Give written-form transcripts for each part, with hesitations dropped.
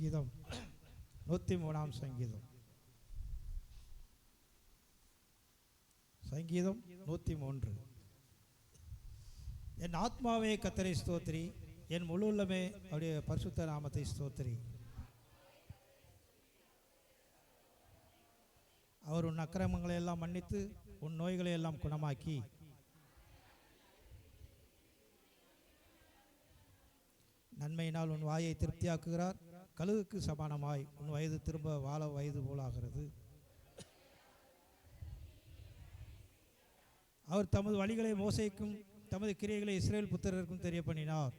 சங்கீதம் 103 சங்கீதம். சங்கீதம் 103. என் ஆத்மாவே கர்த்தரை ஸ்தோத்திரி, என் முழு உள்ளமே அவருடைய பரிசுத்த நாமத்தை ஸ்தோத்திரி. அவர் உன் அக்கிரமங்களை எல்லாம் மன்னித்து உன் நோய்களை எல்லாம் குணமாக்கி நன்மையினால் உன் வாயை திருப்தியாக்குகிறார். கழுகுக்கு சமானமாய் உன் வயது திரும்ப வாழ வயது போலாகிறது. அவர் தமது வழிகளை மோசேக்கும் தமது கிரியைகளை இஸ்ரவேல் புத்திரருக்கும் தெரிய பண்ணினார்.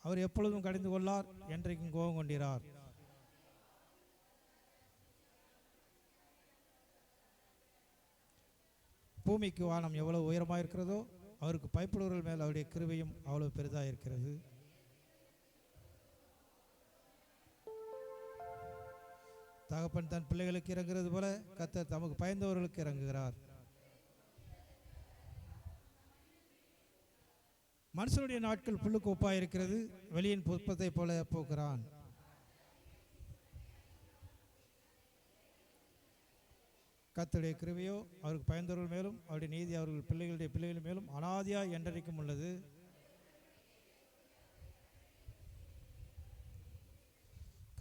அவர் எப்பொழுதும் கடிந்து கொள்ளார், என்றைக்கும் கோபம் கொண்டிரார். பூமிக்கு வானம் எவ்வளவு உயரமாக இருக்கிறதோ அவருக்கு பயப்படுவர்கள் மேல் அவருடைய கிருபையும் அவ்வளவு பெரிதாக இருக்கிறது. தகப்பன் தன் பிள்ளைகளுக்கு இறங்குறது போல கர்த்தர் தமக்கு பயந்தவர்களுக்கு இறங்குகிறார். மனுஷனுடைய நாட்கள் புல்லுக்கு ஒப்பாக இருக்கிறது, வெளியின் புஷ்பத்தை போல போகிறான். கர்த்தருடைய கிருபையோ அவருக்கு பயந்தவர்கள் மேலும் அவருடைய நீதி அவர்கள் பிள்ளைகளுடைய பிள்ளைகள் மேலும் அனாதியாய் என்றைக்கும் உள்ளது.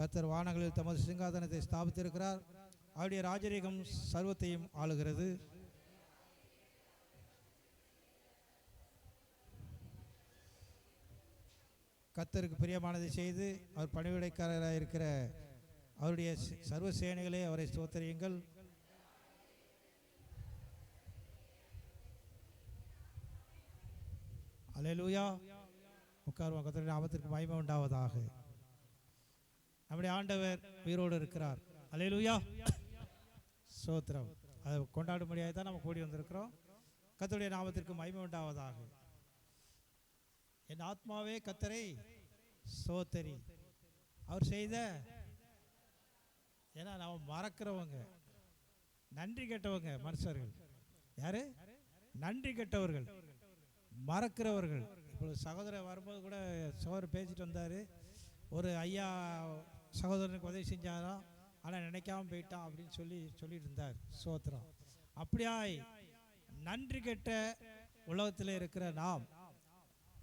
கர்த்தர் வானங்களில் தமது சிங்காதனத்தை ஸ்தாபித்திருக்கிறார், அவருடைய ராஜரீகம் சர்வத்தையும் ஆளுகிறது. கர்த்தருக்கு பிரியமானதை செய்து அவர் பணிவிடைக்காரராக இருக்கிற அவருடைய சர்வ சேனைகளே அவரை ஸ்தோத்திரியுங்கள். அல்லேலூயா. உட்காருவோம். கர்த்தருடைய நாமத்திற்கு மகிமை உண்டாவதாக. நம்முடைய ஆண்டவர் உயிரோடு இருக்கிறார். அல்லேலூயா. ஸ்தோத்திரம். அதை கொண்டாடும்படியாக தான் நம்ம கூடி வந்திருக்கிறோம். கர்த்தருடைய நாமத்திற்கு மகிமை உண்டாவதாக. என் ஆத்மாவே கர்த்தரை ஸ்தோத்திரி. அவர் செய்த, ஏன்னா நாம் மறக்கிறவங்க, நன்றி கெட்டவங்க மனுஷர்கள். யாரு? நன்றி கெட்டவர்கள், மறக்கிறவர்கள். இப்பொழுது சகோதரர் வரும்போது கூட சகோதரர் பேசிட்டு வந்தார். ஒரு ஐயா சகோதரனுக்கு உதவி செஞ்சாராம், ஆனால் நினைக்காம போயிட்டான் அப்படின்னு சொல்லிட்டு இருந்தார். ஸ்தோத்திரம். அப்படியாய் நன்றி கெட்ட உலகத்தில் இருக்கிற நாம்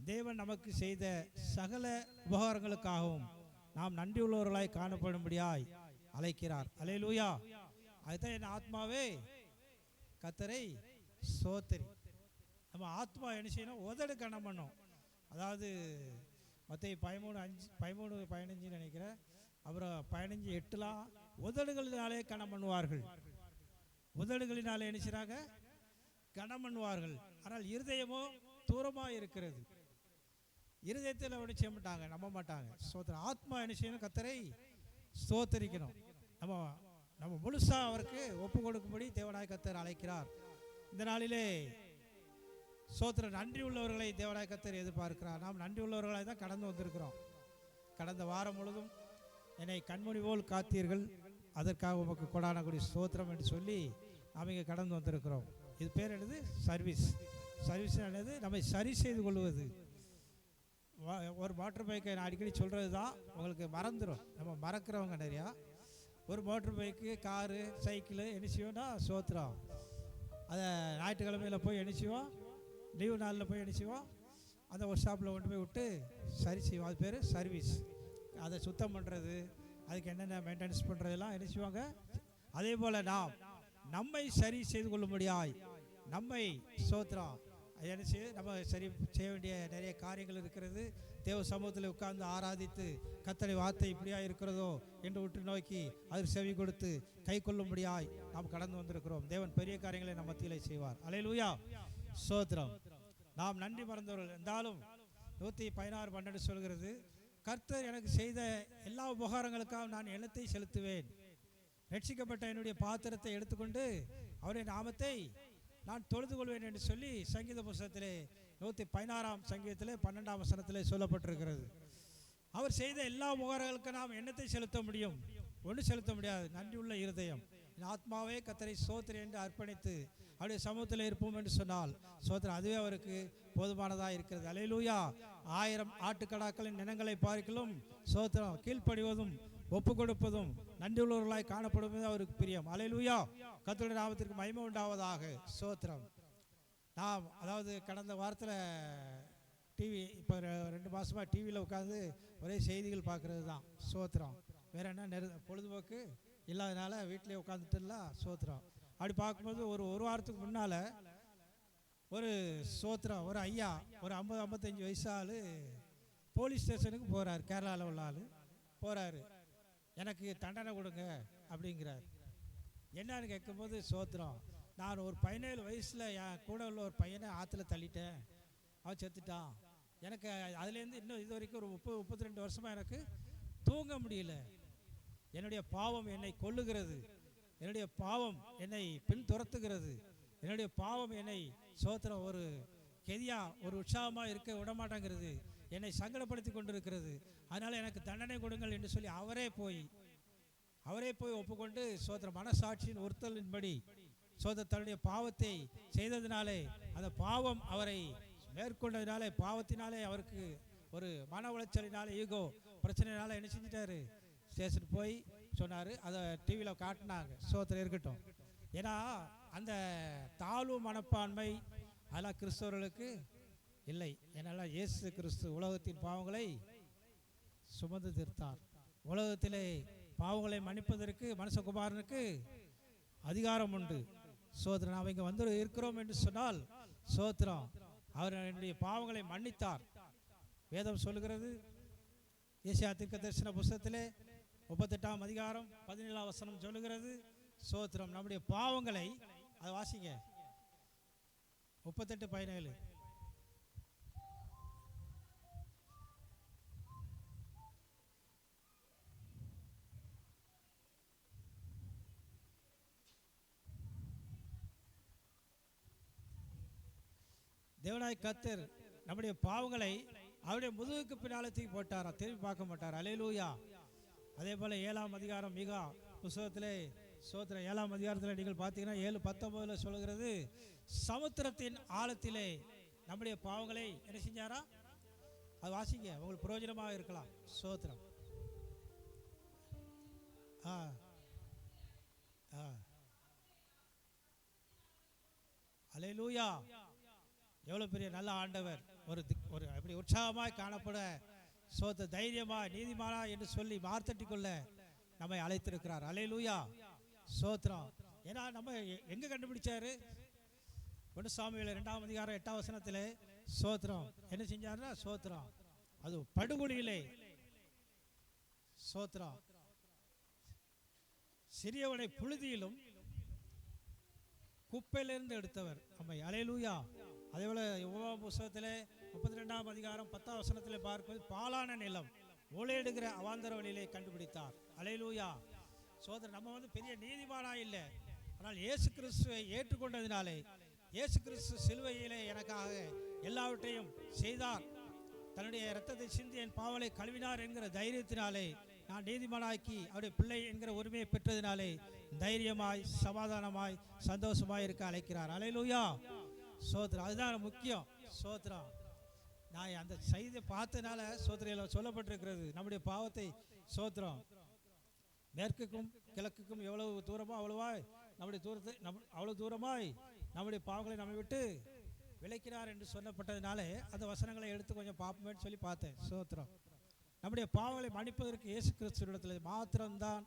தேவன் நமக்கு செய்த சகல உபகாரங்களுக்காகவும் நாம் நன்றி உள்ளவர்களாய் காணப்படும்படியாய் அழைக்கிறார். அல்லேலூயா. அதுதான் என் ஆத்மாவே கர்த்தரை ஸ்தோத்திரி. நம்ம ஆத்மா என்ன செய்யணும்? உதடு கனம் பண்ணும். அதாவது மத்திய 13:15 நினைக்கிறேன். அப்புறம் 15:8 உதடுகளினாலே கனம் பண்ணுவார்கள். உதடுகளினாலே என்ன செய்கிறாங்க? கனம் பண்ணுவார்கள். ஆனால் இருதயமோ தூரமாக இருக்கிறது. இருதயத்தில் என்ன செய்ய மாட்டாங்க, நம்ப மாட்டாங்க. ஸ்தோத்திரம். ஆத்மா என்ன செய்யணும்? கர்த்தரை ஸ்தோத்தரிக்கணும். நம்ம முழுசாக அவருக்கு ஒப்பு கொடுக்கும்படி தேவனாய் கர்த்தர் அழைக்கிறார். இந்த நாளிலே ஸ்தோத்திரம். நன்றி உள்ளவர்களை தேவனாய் கர்த்தர் எதிர்பார்க்கிறார். நாம் நன்றி உள்ளவர்களாக தான் கடந்து வந்திருக்கிறோம். கடந்த வாரம் முழுதும் என்னை கண்மணி போல் காத்தீர்கள், அதற்காக உமக்கு கொடான கூடிய ஸ்தோத்திரம் என்று சொல்லி நாம் இங்கே கடந்து வந்திருக்கிறோம். இது பேர் என்னது? சர்வீஸ். சர்வீஸ் என்னது? நம்மை சரி செய்து கொள்வது. ஒரு மோட்டர் பைக்கை நான் அடிக்கடி சொல்கிறது தான், உங்களுக்கு மறந்துடும். நம்ம மறக்கிறவங்க நிறையா. ஒரு மோட்டர் பைக்கு, காரு, சைக்கிளு என்ன செய்வோம்னா ஸ்தோத்திரம். அதை ஞாயிற்றுக்கிழமையில் போய் என்ன செய்வோம்? லீவு நாளில் போய் என்ன செய்வோம்? அந்த ஒர்க் ஷாப்பில் கொண்டு போய் விட்டு சரி செய்வோம். அது பேர் சர்வீஸ். அதை சுத்தம் பண்ணுறது, அதுக்கு என்னென்ன மெயின்டெனன்ஸ் பண்ணுறதெல்லாம் என்ன செய்வாங்க. அதே போல் நாம் நம்மை சரி செய்து கொள்ளும்படியாய் நம்மை ஸ்தோத்திரம் என்ன செய்ய நம்ம சரி செய்ய வேண்டிய நிறைய காரியங்கள் இருக்கிறது. தேவ சமூகத்தில் உட்கார்ந்து ஆராதித்து கர்த்தருடைய வார்த்தை இப்படியா இருக்கிறதோ என்று உற்று நோக்கி அதற்கு செவி கொடுத்து கை கொள்ளும்படியாய் நாம் கடந்து வந்திருக்கிறோம். தேவன் பெரிய காரியங்களை நம்ம மத்தியிலே செய்வார். அல்லேலூயா. ஸ்தோத்திரம். நாம் நன்றி மறந்தவர்கள் இருந்தாலும் 116:12 சொல்கிறது, கர்த்தர் எனக்கு செய்த எல்லா உபகாரங்களுக்காக நான் எண்ணத்தை செலுத்துவேன். ரட்சிக்கப்பட்ட என்னுடைய பாத்திரத்தை எடுத்துக்கொண்டு அவருடைய நாமத்தை நான் தொழுது கொள்வேன் என்று சொல்லி சங்கீத புஸ்தகத்திலே 116 சங்கீதத்திலே 12ஆம் வசனத்திலே சொல்லப்பட்டிருக்கிறது. அவர் செய்த எல்லா உபகாரங்களுக்கும் நாம் எண்ணத்தை செலுத்த முடியும், ஒன்று செலுத்த முடியாது. நன்றி உள்ள இருதயம். ஆத்மாவே கர்த்தரை ஸ்தோத்திரி என்று அர்ப்பணித்து அவருடைய சமூகத்தில் இருப்போம் என்று சொன்னால் ஸ்தோத்திரம், அதுவே அவருக்கு போதுமானதாக இருக்கிறது. அல்லேலூயா. 1000 ஆட்டுக்கடாக்களின் நினங்களை பார்க்கலும் சோத்திரம் கீழ்ப்படிவதும் ஒப்பு கொடுப்பதும் நன்றியுள்ளவர்களாய் காணப்படுவது அவருக்கு பிரியம். அல்லேலூயா. கர்த்தருடைய நாமத்திற்கு மகிமை உண்டாவதாக. சோத்திரம். நாம் அதாவது கடந்த வாரத்தில் டிவி இப்போ 2 மாதமாக டிவியில் உட்காந்து ஒரே செய்திகள் பார்க்குறது தான். சோத்திரம். வேறு என்ன பொழுதுபோக்கு இல்லாதனால வீட்டிலே உட்காந்துட்டுலாம். சோத்திரம். அப்படி பார்க்கும்போது ஒரு வாரத்துக்கு முன்னால் ஒரு சோத்திரம் ஒரு ஐயா ஒரு 50-55 வயசு ஆள் போலீஸ் ஸ்டேஷனுக்கு போகிறார். கேரளாவில் உள்ள ஆள் போகிறாரு. எனக்கு தண்டனை கொடுங்க அப்படிங்கிறார். என்னன்னு கேட்கும்போது சோத்திரம், நான் ஒரு 17 வயசில் என் கூட உள்ள ஒரு பையனை ஆற்றுல தள்ளிட்டேன், அவன் செத்துட்டான். எனக்கு அதுலேருந்து இன்னும் இது வரைக்கும் ஒரு 30-32 வருஷமாக எனக்கு தூங்க முடியல. என்னுடைய பாவம் என்னை கொல்லுகிறது, என்னுடைய பாவம் என்னை பின் துரத்துகிறது, என்னுடைய பாவம் என்னை சோத்திரம் ஒரு கெதியா ஒரு உற்சாகமாக இருக்க விடமாட்டேங்கிறது, என்னை சங்கடப்படுத்தி கொண்டிருக்கிறது. அதனால் எனக்கு தண்டனை கொடுங்கள் என்று சொல்லி அவரே போய் ஒப்புக்கொண்டு சோத்திர மனசாட்சியின் உறுத்தலின்படி சோதர தன்னுடைய பாவத்தை செய்ததினாலே அந்த பாவம் அவரை மேற்கொண்டதினாலே பாவத்தினாலே அவருக்கு ஒரு மன உளைச்சலினாலே ஈகோ பிரச்சனைனால என்ன செஞ்சிட்டாரு, ஸ்டேஷன் போய் சொன்னார். அதை டிவியில் காட்டினாங்க. சோத்திரம் இருக்கட்டும். ஏன்னா அந்த தாழ்வு மனப்பான்மை அதெல்லாம் கிறிஸ்தவர்களுக்கு இல்லை. ஏன்னால இயேசு கிறிஸ்து உலகத்தின் பாவங்களை சுமந்து தீர்த்தார். உலகத்திலே பாவங்களை மன்னிப்பதற்கு மனுஷகுமாரனுக்கு அதிகாரம் உண்டு. சோத்திரம். நாம் இங்கே வந்து இருக்கிறோம் என்று சொன்னால் சோத்திரம் அவர் என்னுடைய பாவங்களை மன்னித்தார். வேதம் சொல்லுகிறது. ஏசாயா தீர்க்கதரிசன புத்தகத்திலே 38ஆம் அதிகாரம் 17ஆம் வசனம் சொல்லுகிறது. சோத்திரம். நம்முடைய பாவங்களை அதை வாசிங்க. 38:17. தேவனாய் கர்த்தர் நம்முடைய பாவங்களை அவருடைய முதுகுக்கு பின்னால தூக்கி போட்டாரா, திரும்பி பார்க்க மாட்டார். அல்லேலூயா. அதே போல் 7ஆம் அதிகாரம் மீகா புத்தகத்திலே சோத்திரம் 7ஆம் அதிகாரத்தில் நீங்கள் பார்த்தீங்கன்னா 7:19 சொல்லுகிறது. சமுத்திரத்தின் ஆழத்திலே நம்முடைய பாவங்களை என்ன செஞ்சாரா, அது வாசிங்க, உங்களுக்கு பிரயோஜனமாக இருக்கலாம். சோத்திரம். அல்லேலூயா. எவ்வளோ பெரிய நல்ல ஆண்டவர். ஒரு அப்படி உற்சாகமாய் காணப்பட சோத்த தைரியமா நீதிமானா என்று சொல்லி மார்த்தட்டி கொள்ள நம்மை அழைத்திருக்கிறார். அல்லேலூயா. சோத்திரம். ஏன்னா நம்ம எங்கே கண்டுபிடிச்சாரு? 1 சாமுவேல் 2ஆம் அதிகாரம் 8ஆம் வசனத்திலே சோத்திரம் என்ன செஞ்சாருன்னா சோத்திரம் அது படுகொலியிலே சோத்திரம் சிறியவனை புழுதியிலும் குப்பையிலிருந்து எடுத்தவர் நம்மை. அல்லேலூயா. அதே போல யோபு புத்தகத்திலே 32ஆம் அதிகாரம் 10ஆம் வசனத்திலே பார்க்கும்போது பாலான நிலம் ஓலையிடுகிற அவாந்தர வழியிலே கண்டுபிடித்தார். அல்லேலூயா. சோதரன். நம்ம வந்து பெரிய நீதிமானா இல்லை, ஆனால் இயேசு கிறிஸ்துவை ஏற்றுக்கொண்டதினாலே இயேசு கிறிஸ்து சிலுவையிலே எனக்காக எல்லாவற்றையும் செய்தார், தன்னுடைய இரத்தத்தை சிந்தி என் பாவலை கழுவினார் என்கிற தைரியத்தினாலே நான் நீதிமானாக்கி அவருடைய பிள்ளை என்கிற உரிமையை பெற்றதினாலே தைரியமாய் சமாதானமாய் சந்தோஷமாய் இருக்க அழைக்கிறார். அல்லேலூயா. சோத்திரம். அதுதான் முக்கியம். சோத்திரம். நான் அந்த செய்தியை பார்த்ததுனால சோத்திரையில் சொல்லப்பட்டிருக்கிறது. நம்முடைய பாவத்தை சோத்திரம் மேற்குக்கும் கிழக்குக்கும் எவ்வளவு தூரமோ அவ்வளவாய் நம்முடைய தூரத்தை அவ்வளோ தூரமாய் நம்முடைய பாவங்களை நம்மை விட்டு விளைக்கிறார் என்று சொல்லப்பட்டதுனாலே அந்த வசனங்களை எடுத்து கொஞ்சம் பார்ப்போமேன்னு சொல்லி பார்த்தேன். சோத்திரம். நம்முடைய பாவங்களை மன்னிப்பதற்கு இயேசு கிறிஸ்துவிடத்தில் மாத்திரம்தான்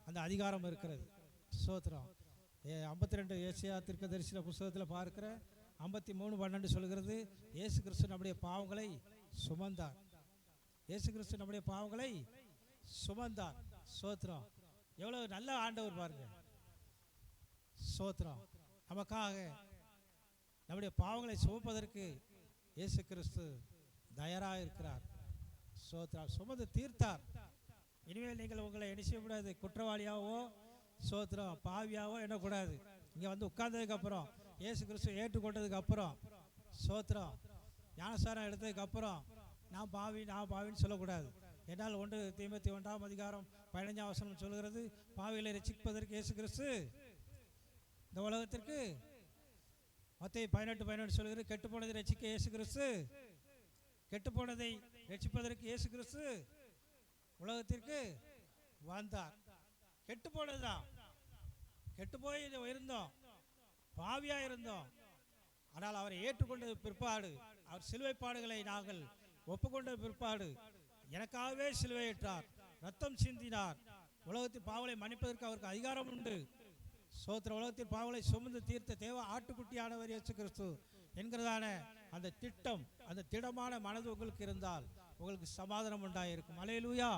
அந்த அதிகாரம் இருக்கிறது. சோத்திரம். 52 ஏசாயா தீர்க்கதரிசன புத்தகத்தில் பார்க்கிற 53:12 சொல்கிறது. இயேசு கிறிஸ்து நம்முடைய பாவங்களை சுமந்தார். இயேசு கிறிஸ்து நம்முடைய பாவங்களை சுமந்தார். சோத்திரம். எவ்வளவு நல்ல ஆண்டவர் பாருங்க. சோத்திரம். நமக்காக நம்முடைய பாவங்களை சுமப்பதற்கு இயேசு கிறிஸ்து தயாராக இருக்கிறார். சோத்திரம். சுமந்து தீர்த்தார். இனிமேல் நீங்கள் உங்களை என்ன செய்யக்கூடாது, குற்றவாளியாவோ சோத்திரம் பாவியாவோ எண்ணக்கூடாது. இங்கே வந்து உட்கார்ந்ததுக்கு அப்புறம் இயேசு கிறிஸ்து ஏற்றுக்கொண்டதுக்கு அப்புறம் சோத்திரம் ஞானஸ்தானம் எடுத்ததுக்கு அப்புறம் நான் பாவின்னு சொல்லக்கூடாது. என்னால் 1 தீமோத்தேயு 1ஆம் அதிகாரம் 15ஆம் வசனம் சொல்கிறது. பாவிகளை ரட்சிப்பதற்கு இயேசு கிறிஸ்து இந்த உலகத்திற்கு மத்தேயு 18:18 சொல்கிறது, கெட்டுப்போனதை ரட்சிக்க இயேசு கிறிஸ்து, கெட்டுப்போனதை ரட்சிப்பதற்கு இயேசு கிறிஸ்து உலகத்திற்கு வந்தார். கெட்டு போனதுதான், கெட்டு போய் இருந்தோம், பாவியா இருந்தோம். ஆனால் அவரை ஏற்றுக்கொண்டது பிற்பாடு, அவர் சிலுவை பாடுகளை நாங்கள் ஒப்புக்கொண்ட பிற்பாடு எனக்காகவே சிலுவையிட்டார், ரத்தம் சிந்தினார். உலகத்தின் பாவலை மன்னிப்பதற்கு அவருக்கு அதிகாரம் உண்டு. சோத்திர உலகத்தின் பாவலை சுமந்து தீர்த்த தேவ ஆட்டுக்குட்டியானவர் இயேசு கிறிஸ்து என்கிறதான அந்த திட்டம், அந்த திடமான மனது உங்களுக்கு இருந்தால் உங்களுக்கு சமாதானம் உண்டாயிருக்கும். அல்லேலூயா.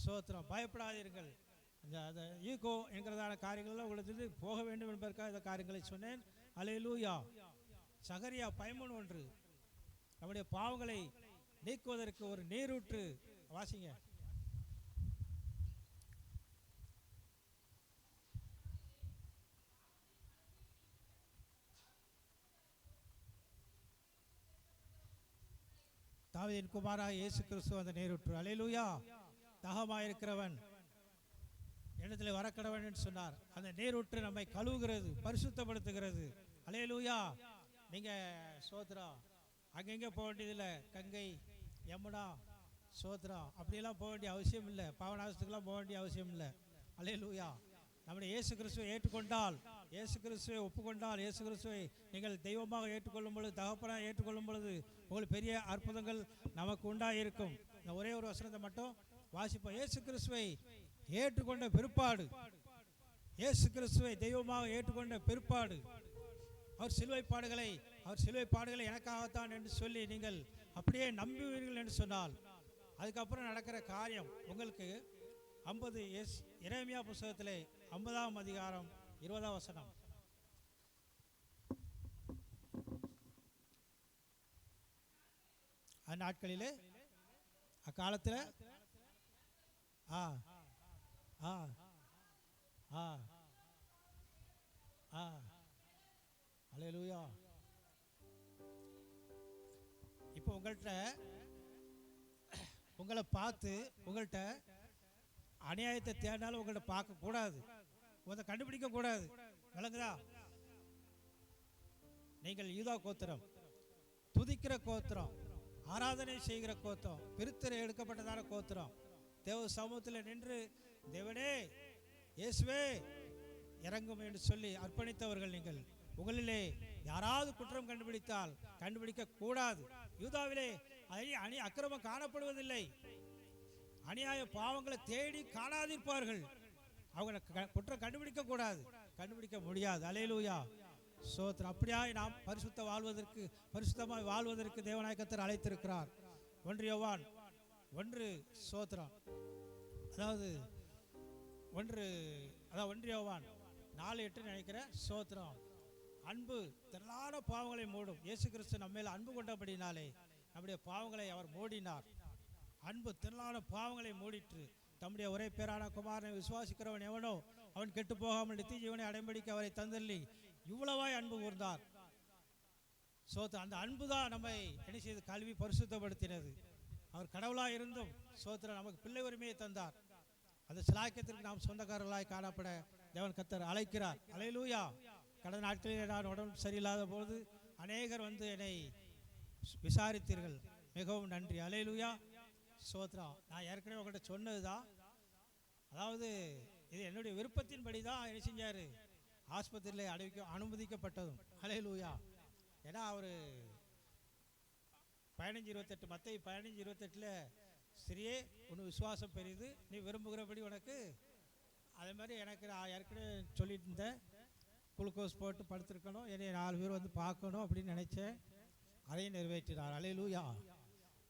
சோத்திரம். பயப்படாதீர்கள். அந்த ஈகோ என்கிறதான காரியங்கள்லாம் உங்களுக்கு போக வேண்டும் என்பதற்காக இந்த காரியங்களை சொன்னேன். அல்லேலூயா. சகரியா 13:1 நம்முடைய பாவங்களை நீக்குவதற்கு ஒரு நீரூற்று. வாசிங்க. தாவீதின் குமாரனாகிய இயேசு கிறிஸ்து அந்த நீரூற்று. அல்லேலூயா. தாகமாயிருக்கிறவன் இடத்துல வரக்கடவன் என்று சொன்னார். அந்த நீரூற்று நம்மை கழுவுகிறது, பரிசுத்தப்படுத்துகிறது. அல்லேலூயா. நீங்கள் சோத்ரா அங்கங்கே போக வேண்டியதில்லை. கங்கை, யமுனா, சோத்ரா அப்படியெல்லாம் போக வேண்டிய அவசியம் இல்லை. பாவநாசத்துக்கெல்லாம் போக வேண்டிய அவசியம் இல்லை. அல்லேலூயா. நம்முடைய இயேசு கிறிஸ்துவை ஏற்றுக்கொண்டால், இயேசு கிறிஸ்துவை ஒப்புக்கொண்டால், இயேசு கிறிஸ்துவை நீங்கள் தெய்வமாக ஏற்றுக்கொள்ளும் பொழுது, தகப்பனாக ஏற்றுக்கொள்ளும் பொழுது உங்களுக்கு பெரிய அற்புதங்கள் நமக்கு உண்டாயிருக்கும். இந்த ஒரே ஒரு வசனத்தை மட்டும் வாசிப்போம். இயேசு கிறிஸ்துவை ஏற்றுக்கொண்ட பிற்பாடு, இயேசு கிறிஸ்துவை தெய்வமாக ஏற்றுக்கொண்ட பிற்பாடு அவர் சிலுவை பாடுகளை எனக்காகத்தான் என்று சொல்லி நீங்கள் அப்படியே நம்புவீர்கள் என்று சொன்னால், அதுக்கப்புறம் நடக்கிற காரியம் உங்களுக்கு 50 எரேமியா புத்தகத்திலே 50ஆம் அதிகாரம் 20ஆம் வசனம். அந்நாட்களிலே அக்காலத்தில் ஆ ஆ ஆ ஆ அல்லேலூயா. இப்போ உங்களை பார்த்து உங்கள்கிட்ட அநியாயத்தை தேடினாலும் உங்கள்கிட்ட பார்க்கக்கூடாது, உங்களை கண்டுபிடிக்கக்கூடாது. விளங்குதா? நீங்கள் யூதா கோத்திரம், துதிக்கிற கோத்திரம், ஆராதனை செய்கிற கோத்திரம், பிரித்தரை எடுக்கப்பட்டதான கோத்திரம், தேவ சமூகத்தில் நின்று தேவனே இயேசுவே இறங்கும் என்று சொல்லி அர்ப்பணித்தவர்கள் நீங்கள். உங்களிலே யாராவது குற்றம் கண்டுபிடித்தால் கண்டுபிடிக்க கூடாது. யூதாவிலே அக்கிரமம் காணப்படுவதில்லை. அநியாய பாவங்களை தேடி காணாதிருப்பார்கள். அவங்க குற்றம் கண்டுபிடிக்க கூடாது, கண்டுபிடிக்க முடியாது. அல்லேலூயா. சோத்திரம். அப்படியாய் நாம் பரிசுத்தமாய் வாழ்வதற்கு தேவனாய் கர்த்தர் அழைத்திருக்கிறார். 1 யோவான் 1 சோத்திரம். அதாவது 1 யோவான் 4:8 நினைக்கிற. சோத்திரம். அன்பு திரளான பாவங்களை மூடும். இயேசு கிறிஸ்து நம்ம மேல் அன்பு கொண்டபடினாலே நம்முடைய பாவங்களை அவர் மூடினார். அன்பு திரளான பாவங்களை மூடிற்று. தம்முடைய ஒரே பேரான குமாரனை விசுவாசிக்கிறவன் எவனோ அவன் கெட்டு போகாமல் நித்திய ஜீவனை அடைம்படிக்கு அவரை தந்தள்ளி இவ்வளவாய் அன்பு கூர்ந்தார். சோத்திரம். அந்த அன்பு தான் நம்மை என்ன செய்து கல்வி பரிசுத்தப்படுத்தினது. அவர் கடவுளாக இருந்தும் சோத்திரம் நமக்கு பிள்ளை உரிமையை தந்தார். அந்த சிலாக்கியத்திற்கு நாம் சொந்தக்காரர்களாய் காணப்பட தேவன் கர்த்தர் அழைக்கிறார். அல்லேலூயா. கடந்த நாட்களில் நான் உடம்பு சரியில்லாத போது அநேகர் வந்து என்னை விசாரித்தீர்கள். மிகவும் நன்றி. அல்லேலூயா. சோத்ரா. நான் ஏற்கனவே உங்கள்கிட்ட சொன்னது தான். அதாவது இது என்னுடைய விருப்பத்தின்படி தான் என்ன செஞ்சார், ஆஸ்பத்திரியில் அனுமதிக்கப்பட்டதும். அல்லேலூயா. ஏன்னா அவர் 15:28 மத்தேயு 15:28 சரியே உன் விசுவாசம் பெரியது, நீ விரும்புகிறபடி உனக்கு. அதே மாதிரி எனக்கு நான் ஏற்கனவே சொல்லிட்டு இருந்தேன், குளுக்கோஸ் போட்டு படுத்திருக்கணும், என்னை 4 பேர் வந்து பார்க்கணும் அப்படின்னு நினச்சேன். அதையும் நிறைவேற்றினார். அல்லேலூயா.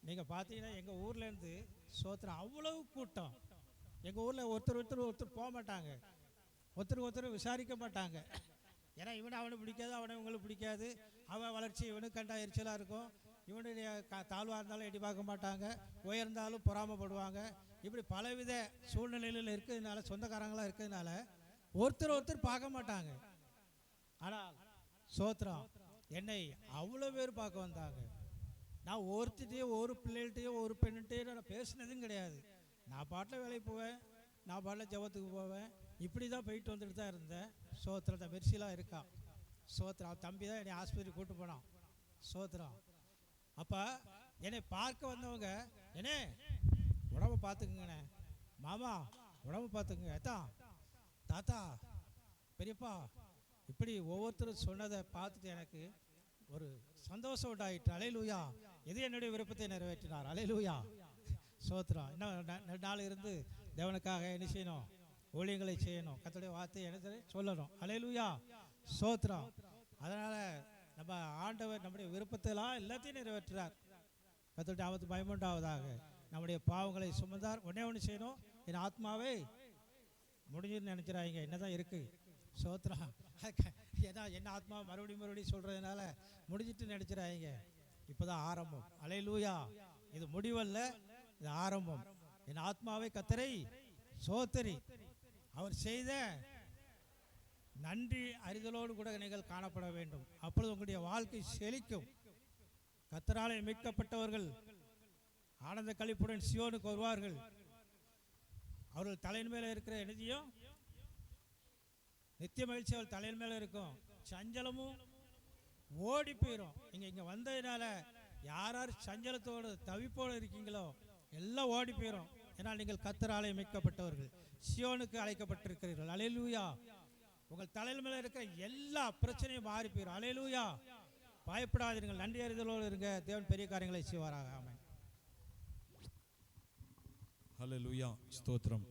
நீங்கள் பார்த்தீங்கன்னா எங்கள் ஊர்லேருந்து சோத்திரம் அவ்வளவு கூட்டம். எங்கள் ஊரில் ஒருத்தர் போக மாட்டாங்க, ஒருத்தர் விசாரிக்க மாட்டாங்க. ஏன்னா இவனை அவனுக்கு பிடிக்காது, அவனை இவங்களுக்கு பிடிக்காது. அவன் வளர்ச்சி இவனுக்கு கண்டா எரிச்சலாக இருக்கும். இவனுடைய தாழ்வாக இருந்தாலும் எட்டி பார்க்க மாட்டாங்க, உயர்ந்தாலும் பொறாமப்படுவாங்க. இப்படி பலவித சூழ்நிலையில் இருக்கிறதுனால, சொந்தக்காரங்களாக இருக்கிறதுனால ஒருத்தர் பார்க்க மாட்டாங்க. ஆனால் சோத்திரம் என்னை அவ்வளோ பேர் பார்க்க வந்தாங்க. நான் ஒருத்திட்டையோ ஒரு பிள்ளைகள்கிட்டையோ ஒரு பெண்ணிட்டையோ நான் பேசினதும் கிடையாது. நான் பாட்டில் வேலைக்கு போவேன், நான் பாட்டில் ஜபத்துக்கு போவேன், இப்படி தான் போயிட்டு வந்துட்டு தான் இருந்தேன். சோத்திரத்தை மெர்சிலாம் இருக்கா. சோத்திரம். அவன் தம்பி தான் என்னை ஆஸ்பத்திரி கூட்டு போனான். சோத்திரம். அப்போ என்னை பார்க்க வந்தவங்க, என்னே உடம்பை பார்த்துக்குங்கண்ணே, மாமா உடம்பு பார்த்துக்குங்க, அத்தான் தாத்தா பெரியப்பா, இப்படி ஒவ்வொருத்தரும் சொன்னதை பார்த்துட்டு எனக்கு ஒரு சந்தோஷம் உண்டாயிற்று. அலையலூயா, எது என்னுடைய விருப்பத்தை நிறைவேற்றினார். அலையலூயா, சோத்திரம். இன்னும் நாள் இருந்து தேவனுக்காக என்ன செய்யணும்? ஊழியங்களை செய்யணும், கர்த்தருடைய வார்த்தையை என்ன சொல்லணும். அலையலூயா, சோத்திரம். அதனால் நம்ம ஆண்டவர் நம்முடைய விருப்பத்தைலாம் எல்லாத்தையும் நிறைவேற்றுறார். கர்த்தருடைய நாமத்துக்கு மகிமை உண்டாவதாக. நம்முடைய பாவங்களை சுமந்தார். ஒன்று செய்யணும், என் ஆத்மாவே முடிஞ்சுன்னு நினைக்கிறாங்க. என்னதான் இருக்குது? சோத்திரம். ஏன்னா என்ன ஆத்மா மறுபடியும் சொல்கிறதுனால முடிஞ்சிட்டு நினைக்கிறாங்க. இப்போ தான் ஆரம்பம். அலையலூயா, இது முடிவல்ல, இது ஆரம்பம். என் ஆத்மாவை கர்த்தரை சோத்தரி, அவர் செய்த நன்றி அறிதலோடு கூட நீங்கள் காணப்பட வேண்டும். அப்பொழுது உங்களுடைய வாழ்க்கை செழிக்கும். கர்த்தராலே மீட்கப்பட்டவர்கள் ஆனந்த களிப்புடன் சியோனுக்கு வருவார்கள். அவர்கள் தலையின் மேலே இருக்கிற நிதியும் நித்திய மகிழ்ச்சி அவள் தலையின் மேலே இருக்கும். சஞ்சலமும் ஓடி போயிடும். இங்கே வந்ததுனால யார் யார் சஞ்சலத்தோடு தவிப்போடு இருக்கீங்களோ எல்லாம் ஓடி போயிடும். ஏன்னா நீங்கள் கர்த்தராலே மீட்கப்பட்டவர்கள், சியோனுக்கு அழைக்கப்பட்டிருக்கிறீர்கள். அல்லேலூயா. உங்கள் தலையில் மேலே இருக்கிற எல்லா பிரச்சனையும் மாறி போயிடும். அல்லேலூயா. பயப்படாதீர்கள், நன்றி அறிதலோடு இருங்க. தேவன் பெரிய காரியங்களை செய்வாராக. ஆமென். ஹல்லேலூயா, ஸ்தோத்திரம்.